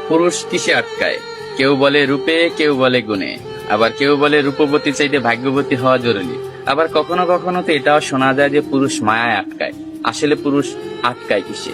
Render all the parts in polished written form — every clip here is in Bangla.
পুরুষ কিসে আটকায়? কেউ বলে রূপে, কেউ বলে গুণে, আবার কেউ বলে রূপবতী চাইতে ভাগ্যবতী হওয়া জরুরি। আবার কখনো কখনো তো এটাও শোনা যায় যে পুরুষ মায়ায় আটকায়। আসলে পুরুষ আটকায় কিসে?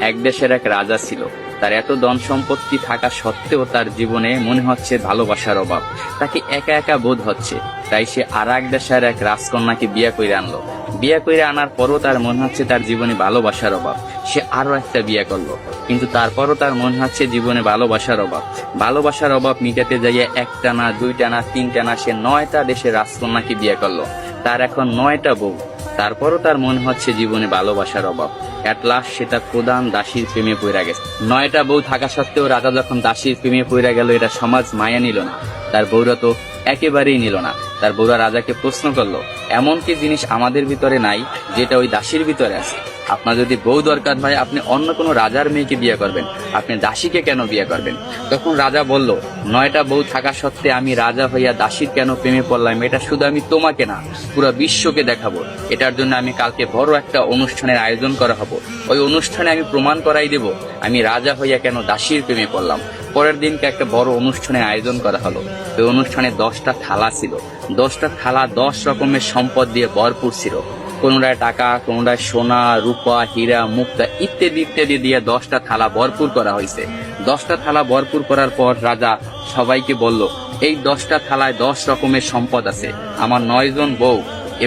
এক দেশের এক রাজা ছিল। তার এত ধন সম্পত্তি থাকা সত্ত্বেও তার জীবনে মনে হচ্ছে ভালোবাসার অভাব। তাকে একা একা বোধ হচ্ছে। তাই সে আর এক দেশের এক রাজকন্যাকে বিয়ে করে আনলো। বিয়ে করে আনার পরও তার মনে হচ্ছে তার জীবনে ভালোবাসার অভাব। সে আরো একটা বিয়ে করলো, কিন্তু তারপরও তার মনে হচ্ছে জীবনে ভালোবাসার অভাব। ভালোবাসার অভাব মিটাতে যাইয়ে একটা না, দুইটা না, তিনটা না, সে 9টা দেশের রাজকন্যাকে বিয়ে করলো। তার এখন 9টা বউ। তারপরও তার মনে হচ্ছে জীবনে ভালোবাসার অভাব। এট লাস্ট সে তার প্রধান দাসীর প্রেমে পড়ে গেছে। 9টা বউ থাকা সত্ত্বেও রাজা যখন দাসীর প্রেমে পড়ে গেল, এটা সমাজ মায়া নিল না। তার বউরা তো একেবারেই নিল না। তার বউরা রাজাকে প্রশ্ন করলো, এমন কি জিনিস আমাদের ভিতরে নাই যেটা ওই দাসীর ভিতরে আছে? আপনার যদি বউ দরকার হয়, আপনি অন্য কোনো রাজার মেয়েকে বিয়ে করবেন, আপনি দাসীকে কেন বিয়ে করবেন? তখন রাজা বলল, 9টা বউ থাকা সত্ত্বে আমি রাজা হইয়া দাসীর কেন প্রেমে পড়লাম, এটা শুধু আমি তোমাকে না, পুরো বিশ্বকে দেখাবো। এটার জন্য আমি কালকে বড় একটা অনুষ্ঠানের আয়োজন করা হবে। ওই অনুষ্ঠানে আমি প্রমাণ করাই দেব আমি রাজা হইয়া কেন দাসীর প্রেমে পড়লাম। পরের দিনকে একটা বড় অনুষ্ঠানের আয়োজন করা হলো। ওই অনুষ্ঠানে 10টা থালা ছিল। 10টা থালা 10 রকমের সম্পদ দিয়ে ভরপুর ছিল। কোনটায় টাকা, কোনটায় সোনা, রূপা, হীরা, মুক্তা ইত্যাদি ইত্যাদি দিয়ে 10টা থালা ভরপুর করা হয়েছে। 10টা থালা ভরপুর করার পর রাজা সবাইকে বলল, এই 10টা থালায় 10 রকমের সম্পদ আছে। আমার 9 জন বউ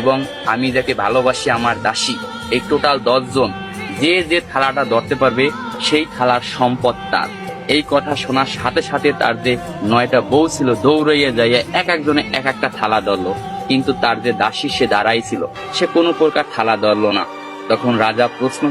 এবং আমি যাকে ভালোবাসি আমার দাসী, এই টোটাল 10 জন। যে যে থালাটা ধরতে পারবে সেই থালার সম্পদ তার। এই কথা শোনার সাথে সাথে তার যে 9টা বউ ছিল দৌড়াইয়া যাইয়া এক একজনে এক একটা থালা ধরলো, কিন্তু তার যে দাসী সে দাঁড়াই ছিল, সে কোনো প্রকার থালা ধরলো না। তখন রাজা প্রশ্ন